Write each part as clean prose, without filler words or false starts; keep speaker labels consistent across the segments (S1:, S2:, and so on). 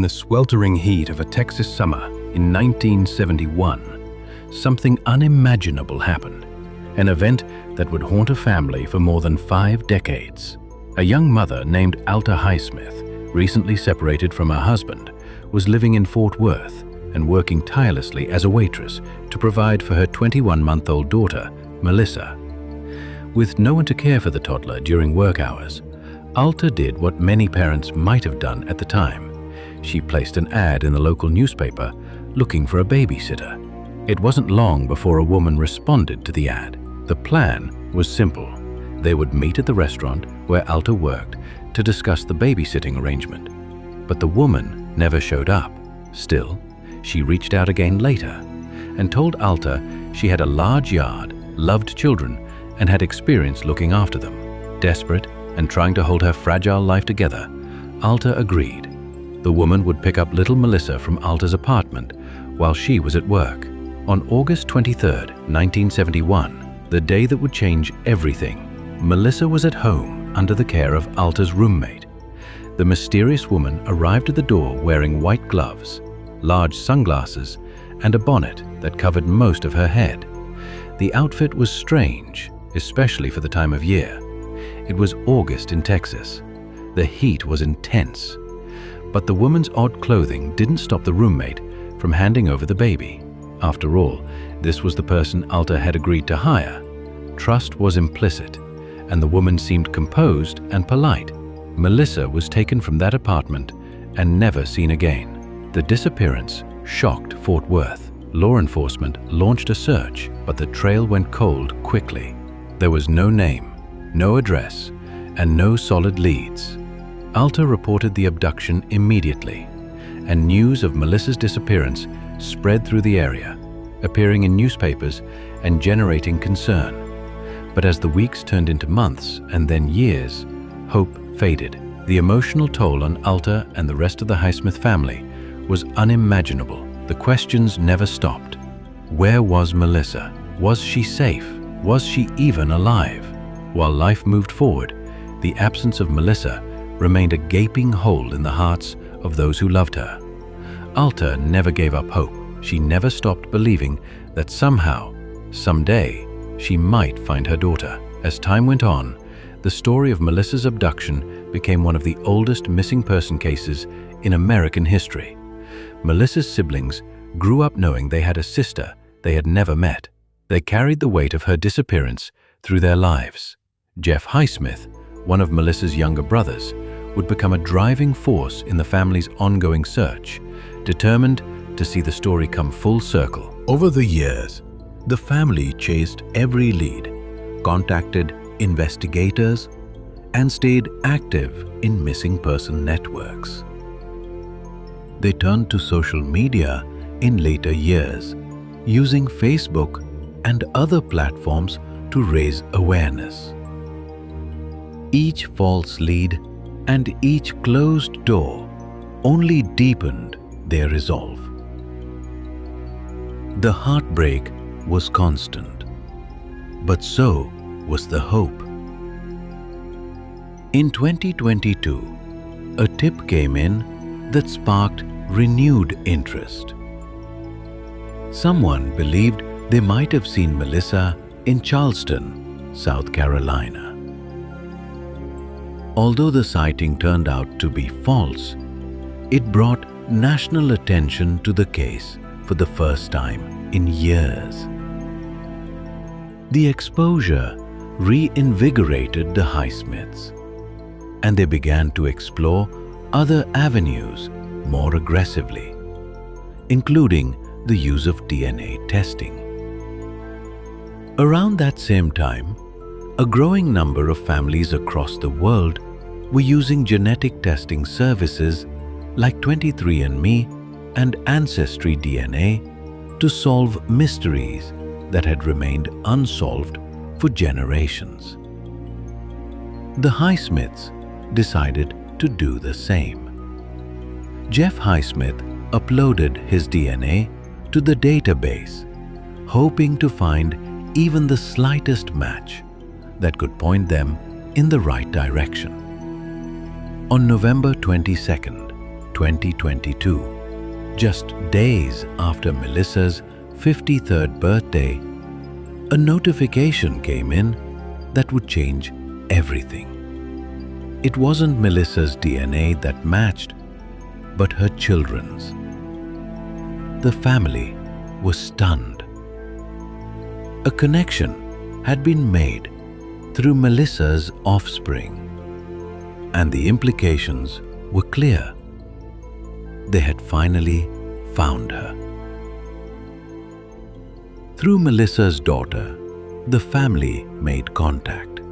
S1: the sweltering heat of a Texas summer in 1971, something unimaginable happened, an event that would haunt a family for more than 5 decades. A young mother named Melissa Highsmith, recently separated from her husband, was living in Fort Worth and working tirelessly as a waitress to provide for her 21-month-old daughter, Melissa. With no one to care for the toddler during work hours, Alta did what many parents might have done at the time. She placed an ad in the local newspaper looking for a babysitter. It wasn't long before a woman responded to the ad. The plan was simple. They would meet at the restaurant where Alta worked to discuss the babysitting arrangement. But the woman never showed up. Still, she reached out again later and told Alta she had a large yard, loved children, and had experience looking after them. Desperate and trying to hold her fragile life together, Alta agreed. The woman would pick up little Melissa from Alta's apartment while she was at work. On August 23, 1971, the day that would change everything, Melissa was at home under the care of Alta's roommate. The mysterious woman arrived at the door wearing white gloves, large sunglasses, and a bonnet that covered most of her head. The outfit was strange, especially for the time of year. It was August in Texas. The heat was intense. But the woman's odd clothing didn't stop the roommate from handing over the baby. After all, this was the person Alta had agreed to hire. Trust was implicit, and the woman seemed composed and polite. Melissa was taken from that apartment and never seen again. The disappearance shocked Fort Worth. Law enforcement launched a search, but the trail went cold quickly. There was no name, no address, and no solid leads. Alta reported the abduction immediately, and news of Melissa's disappearance spread through the area, appearing in newspapers and generating concern. But as the weeks turned into months and then years, hope faded. The emotional toll on Alta and the rest of the Highsmith family was unimaginable. The questions never stopped. Where was Melissa? Was she safe? Was she even alive? While life moved forward, the absence of Melissa remained a gaping hole in the hearts of those who loved her. Alta never gave up hope. She never stopped believing that somehow, someday, she might find her daughter. As time went on, the story of Melissa's abduction became one of the oldest missing person cases in American history. Melissa's siblings grew up knowing they had a sister they had never met. They carried the weight of her disappearance through their lives. Jeff Highsmith, one of Melissa's younger brothers, would become a driving force in the family's ongoing search, determined to see the story come full circle. Over the years, the family chased every lead, contacted investigators, and stayed active in missing person networks. They turned to social media in later years, using Facebook and other platforms to raise awareness. Each false lead and each closed door only deepened their resolve. The heartbreak was constant, but so was the hope. In 2022, a tip came in that sparked renewed interest. Someone believed they might have seen Melissa in Charleston, South Carolina. Although the sighting turned out to be false, it brought national attention to the case for the first time in years. The exposure reinvigorated the Highsmiths, and they began to explore other avenues more aggressively, including the use of DNA testing. Around that same time, a growing number of families across the world were using genetic testing services like 23andMe and Ancestry DNA to solve mysteries that had remained unsolved for generations. The Highsmiths decided to do the same. Jeff Highsmith uploaded his DNA to the database, hoping to find even the slightest match that could point them in the right direction. On November 22, 2022, just days after Melissa's 53rd birthday, a notification came in that would change everything. It wasn't Melissa's DNA that matched, but her children's. The family was stunned. A connection had been made through Melissa's offspring, and the implications were clear. They had finally found her. Through Melissa's daughter, the family made contact.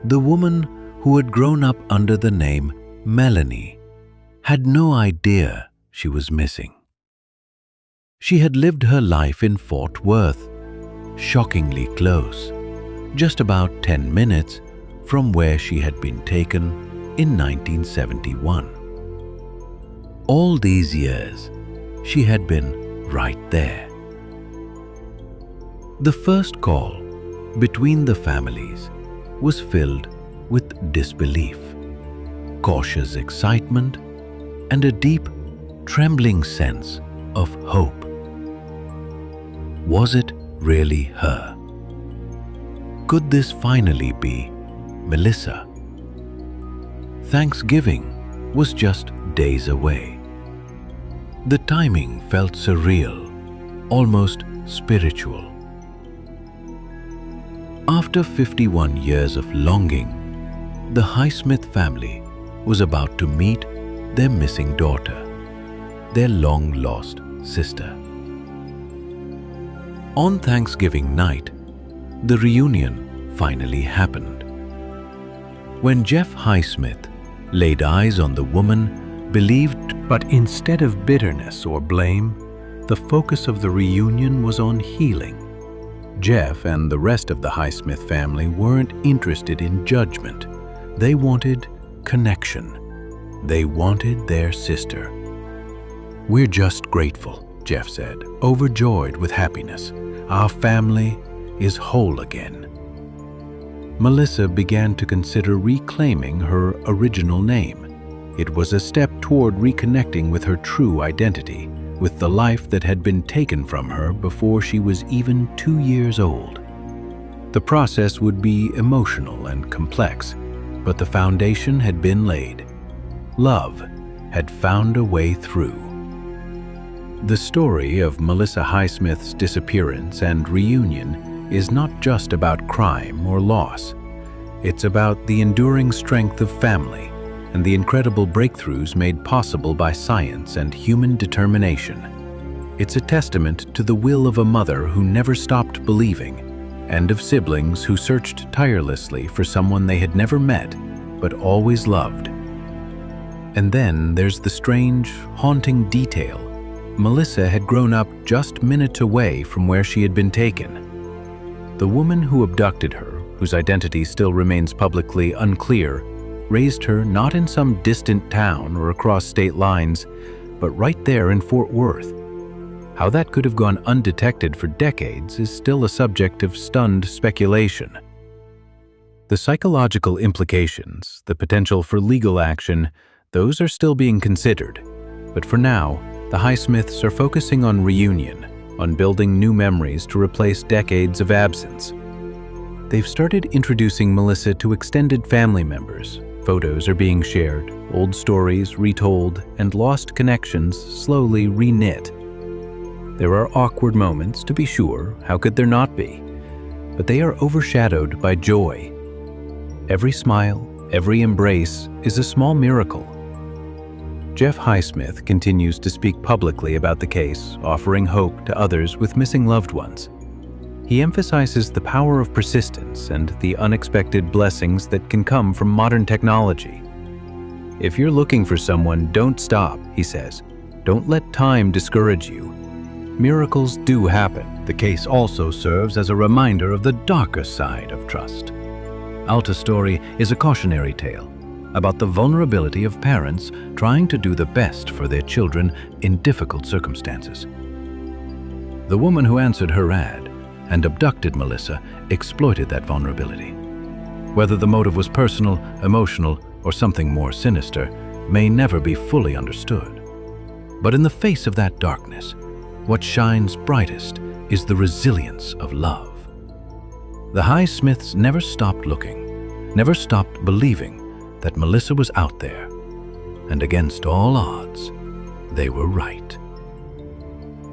S1: The woman who had grown up under the name Melanie had no idea she was missing. She had lived her life in Fort Worth, shockingly close, just about 10 minutes from where she had been taken in 1971. All these years, she had been right there. The first call between the families was filled with disbelief, cautious excitement, and a deep, trembling sense of hope. Was it really her? Could this finally be Melissa? Thanksgiving was just days away. The timing felt surreal, almost spiritual. After 51 years of longing, the Highsmith family was about to meet their missing daughter, their long-lost sister. On Thanksgiving night, the reunion finally happened. When Jeff Highsmith laid eyes on the woman believed, but instead of bitterness or blame, the focus of the reunion was on healing. Jeff and the rest of the Highsmith family weren't interested in judgment. They wanted connection. They wanted their sister. "We're just grateful," Jeff said, overjoyed with happiness. "Our family is whole again." Melissa began to consider reclaiming her original name. It was a step toward reconnecting with her true identity, with the life that had been taken from her before she was even 2 years old. The process would be emotional and complex, but the foundation had been laid. Love had found a way through. The story of Melissa Highsmith's disappearance and reunion is not just about crime or loss. It's about the enduring strength of family and the incredible breakthroughs made possible by science and human determination. It's a testament to the will of a mother who never stopped believing, and of siblings who searched tirelessly for someone they had never met but always loved. And then there's the strange, haunting detail. Melissa had grown up just minutes away from where she had been taken. The woman who abducted her, whose identity still remains publicly unclear, raised her not in some distant town or across state lines, but right there in Fort Worth. How that could have gone undetected for decades is still a subject of stunned speculation. The psychological implications, the potential for legal action, those are still being considered. But for now, the Highsmiths are focusing on reunion, on building new memories to replace decades of absence. They've started introducing Melissa to extended family members. Photos are being shared, old stories retold, and lost connections slowly reknit. There are awkward moments, to be sure, how could there not be? But they are overshadowed by joy. Every smile, every embrace is a small miracle. Jeff Highsmith continues to speak publicly about the case, offering hope to others with missing loved ones. He emphasizes the power of persistence and the unexpected blessings that can come from modern technology. "If you're looking for someone, don't stop," he says. "Don't let time discourage you. Miracles do happen." The case also serves as a reminder of the darker side of trust. Alta's story is a cautionary tale about the vulnerability of parents trying to do the best for their children in difficult circumstances. The woman who answered her ad and abducted Melissa exploited that vulnerability. Whether the motive was personal, emotional, or something more sinister, may never be fully understood. But in the face of that darkness, what shines brightest is the resilience of love. The Highsmiths never stopped looking, never stopped believing that Melissa was out there, and against all odds, they were right.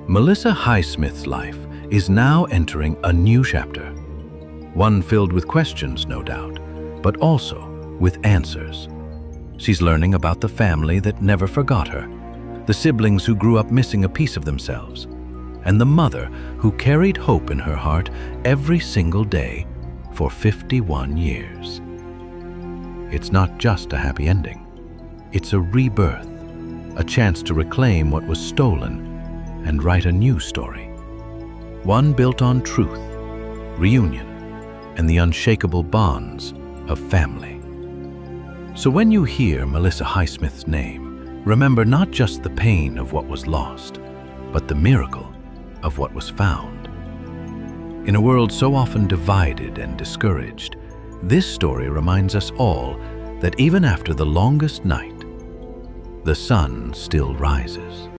S1: Melissa Highsmith's life is now entering a new chapter, one filled with questions, no doubt, but also with answers. She's learning about the family that never forgot her, the siblings who grew up missing a piece of themselves, and the mother who carried hope in her heart every single day for 51 years. It's not just a happy ending. It's a rebirth, a chance to reclaim what was stolen and write a new story. One built on truth, reunion, and the unshakable bonds of family. So when you hear Melissa Highsmith's name, remember not just the pain of what was lost, but the miracle of what was found. In a world so often divided and discouraged, this story reminds us all that even after the longest night, the sun still rises.